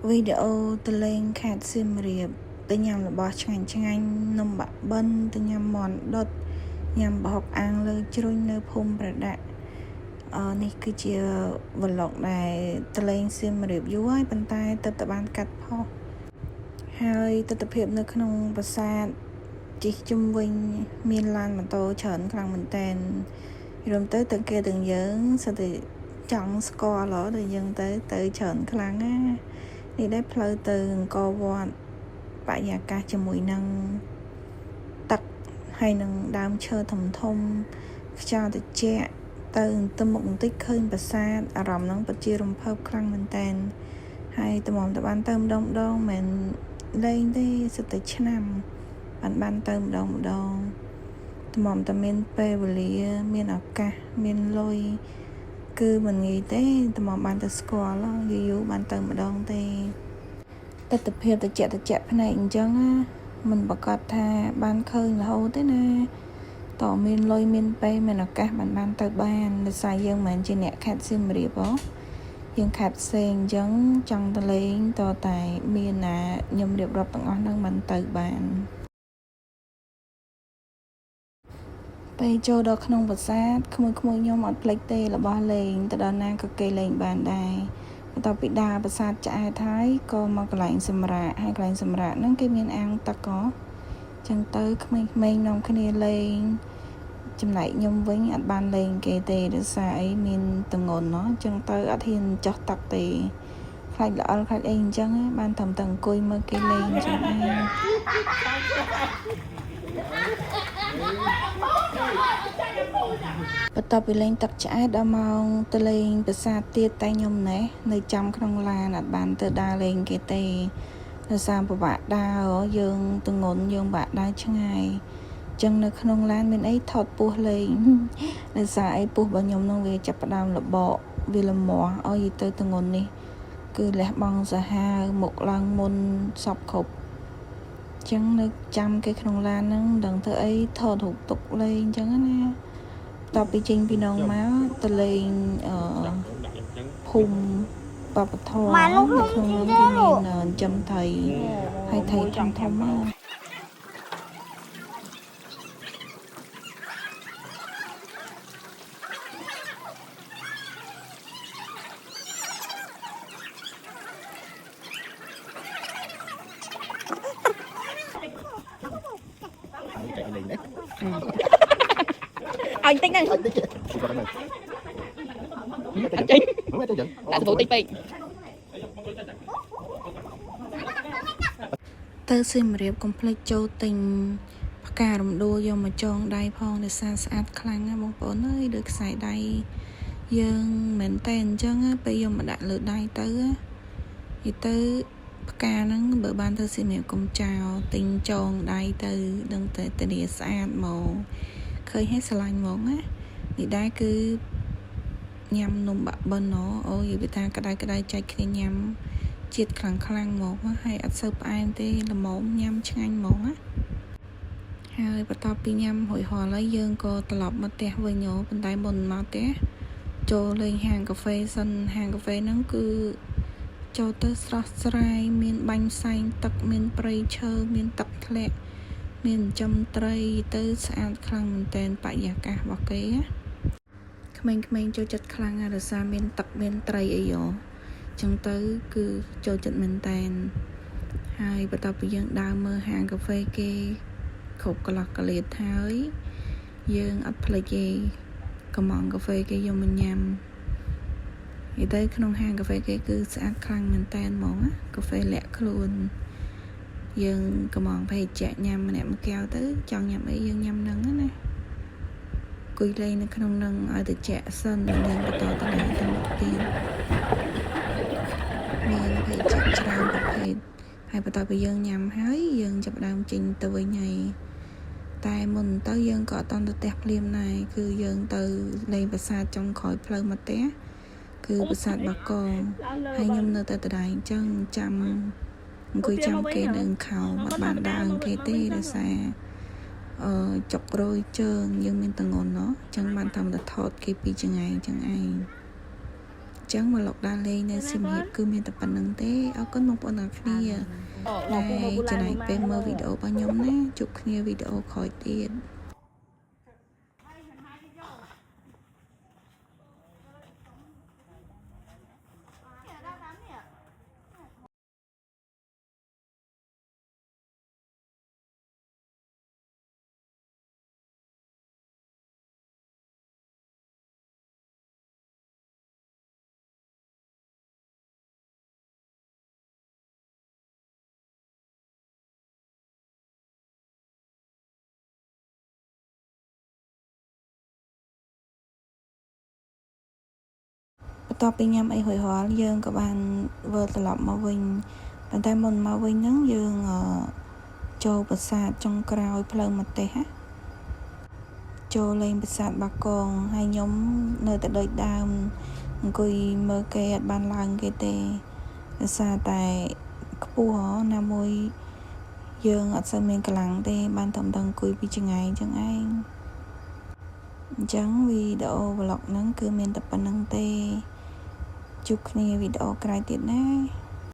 វីដេអូទៅលេងខេត្តសៀមរាបទៅញ៉ាំរបស់ឆ្ងាញ់នំបាក់បិនទៅញ៉ាំមាន់ដុតញ៉ាំប្រហុកអាំងលើជ្រុញនៅភូមិប្រដាក់នេះគឺជា vlog ដែលទៅលេងសៀមរាបយូរហើយប៉ុន្តែទើបតែបានកាត់ផុសហើយទស្សនវិជ្ជានៅក្នុងប្រាសាទជិះជុំវិញមានឡានម៉ូតូច្រើនខ្លាំងមែនតើរួមទៅទាំងគេទាំងយើងសិតតែចង់ស្គាល់ដល់យើងទៅច្រើនខ្លាំងណានេះដែរផ្លូវទៅអង្គរវត្តបរិយាកាសជាមួយនឹងទឹកហើយនឹងដើមឈើធំខ្យល់ត្រជាក់ទៅមុខបន្តិចឃើញប្រាសាទអារម្មណ៍ហ្នឹងពិតជារំភើបខ្លាំងមែនតើហើយតម្រាំទៅបានទៅម្ដងមិនលេងទេសិតតែឆ្នាំបានទៅម្ដងតម្រាំតែមានពេលវេលាមានឱកាសមានលុយគឺមិនងាយទេតម្រាំបានទៅស្គាល់យូរបានទៅម្ដងទេទស្សនវិជ្ជាត្រជាក់ភ្នែកអញ្ចឹងមិនប្រកាសថាបានឃើញរហូតទេណាតើមានលុយមានពេលមានឱកាសបានទៅបានដោយសារយើងមិនមែនជាអ្នកខេត្តសៀមរាបយើងខេត្តផ្សេងអញ្ចឹងចង់ទៅលេងតតែមានណាខ្ញុំរៀបរាប់ទាំងអស់ហ្នឹងមិនទៅបានពេលចូលដល់ក្នុងប្រាសាទក្មួយខ្ញុំអត់ភ្លេចទេរបស់លេងទៅដល់ណាក៏គេលេងបានដែរបន្ទាប់ពីដើរប្រាសាទឆ្អែតហើយក៏មកកន្លែងសម្រាកហើយកន្លែងសម្រាកហ្នឹងគេមានអាងទឹកចឹងទៅក្មេងៗនាំគ្នាលេងចំណែកខ្ញុំវិញអត់បានលេងគេទេដោយសារអីមានទងន់ចឹងទៅអត់ហ៊ានចុះទឹកទេខ្លាចល្អល់ខ្លាចអីអញ្ចឹងបានត្រឹមតែអង្គុយមើលគេលេងចឹងឯងបន្ទាប់ពីលេងទឹកឆ្អែតដល់ម៉ោងទៅលេងប្រាសាទទៀតតែខ្ញុំណេះនៅចាំក្នុងឡានអត់បានទៅដើរលេងគេទេដោយសារពិបាកដើរយើងទងន់យើងបាក់ដើរឆ្ងាយចឹងនៅក្នុងឡានមានអីថតពោះលេងដោយសារអីពោះរបស់ខ្ញុំនឹងវាចាប់ផ្ដើមលបកវាលមាស់អីទៅទងន់នេះគឺលះបង់សាហាវមុខឡើងមុនសពគ្រប់ចឹងនៅចាំគេក្នុងឡានហ្នឹងដឹងធ្វើអីថតរូបទុកលេងចឹងណាតបពីចេញពីនងមកទៅលេងភូមិបពធនៅក្នុងនោះមានចំថៃហើយថៃធំមកអញតិចហ្នឹងអត់ចេញដាក់ទៅតិចពេកទៅសៀមរាបកុំភ្លេចចូលទិញផ្ការំដួលយកមកចងដៃផងដោយសារស្អាតខ្លាំងណាបងប្អូនអើយដូចខ្សែដៃយើងមិនតែអញ្ចឹងពេលយកមកដាក់លើដៃទៅផ្កាហ្នឹងបើបានទៅសៀមរាបកុំចោលទិញចងដៃទៅដឹងតែធានាស្អាតមកឃើញឲ្យស្រឡាញ់មកណានេះដែរគឺញ៉ាំនំបាក់បិនអូយវាថាក្តៅចែកគ្នាញ៉ាំជាតិខ្លាំងមកហើយអត់សូវផ្អែមទេល្មមញ៉ាំឆ្ងាញ់មកណាហើយបន្ទាប់ពីញ៉ាំរួចរាល់ហើយយើងក៏ត្រឡប់មកផ្ទះវិញប៉ុន្តែមុនមកផ្ទះចូលលេងហាងកាហ្វេសិនហាងកាហ្វេហ្នឹងគឺចូលទៅស្រស់ស្រាយមានបាញ់ផ្សែងទឹកមានព្រៃឈើមានទឹកធ្លាក់មានចំត្រីទៅស្អាតខ្លាំងមែនទែនបរិយាកាសរបស់គេក្មេងៗចូលចិត្តខ្លាំងណាស់ដោយសារមានទឹកមានត្រីអីចឹងទៅគឺចូលចិត្តមែនទែនហើយបន្ទាប់ពីយើងដើរមើលហាងកាហ្វេគេគ្រប់កន្លះកលាតហើយយើងអត់ភ្លេចទេកំងកាហ្វេគេយកមកញ៉ាំនិយាយទៅក្នុងហាងកាហ្វេគេគឺស្អាតខ្លាំងមែនទែនហ្មងកាហ្វេលាក់ខ្លួនយើងកំងភេសជ្ជៈញ៉ាំម្នាក់មួយកែវទៅចង់ញ៉ាំអីយើងញ៉ាំហ្នឹងណាគួយលេងនៅក្នុងហ្នឹងឲ្យត្រជាក់សិនយើងបន្តទៅលេងទៅមុខទៀតមានភេសជ្ជៈច្រើនប្រភេទហើយបន្ទាប់ពីយើងញ៉ាំហើយយើងចាប់ដើមចេញទៅវិញហើយតែមុនទៅយើងក៏អត់តន់ទៅផ្ទះភ្លាមដែរគឺយើងទៅលេងប្រាសាទចុងក្រោយផ្លូវមកផ្ទះគឺប្រាសាទបាកងហើយខ្ញុំនៅតែដដែលអញ្ចឹងចាំអង្គុយចាំគេនៅខោអត់បានដើរគេទេដោយសារចុករយជើងយើងមានទងន់អញ្ចឹងបានតាមតែថតគេពីចង្អែងចឹងឯង ចឹងមកលោកដាលេងនៅសៀមរាបគឺមានតែប៉ុណ្្នឹងទេអរគុណបងប្អូនទាំងគ្នាដែលចំណាយពេលមើលវីដេអូរបស់ខ្ញុំណាជួបគ្នាវីដេអូក្រោយទៀតបន្ទាប់ពីញ៉ាំអីរួចរាល់យើងក៏បានវិលត្រឡប់មកវិញប៉ុន្តែមុនមកវិញហ្នឹងយើងចូលប្រាសាទចុងក្រោយផ្លូវមកទេសណាចូលលេងប្រាសាទបាគងហើយខ្ញុំនៅតែដូចដើមអង្គុយមើលគេអត់បានឡើងគេទេដោយសារតែខ្ពស់ណាមួយយើងអត់សូវមានកម្លាំងទេបានតែអង្គុយពីចង្អែងចឹងឯងអញ្ចឹងវីដេអូ vlog ហ្នឹងគឺមានតែប៉ុណ្្នឹងទេជួបគ្នាវីដេអូក្រោយទៀតណា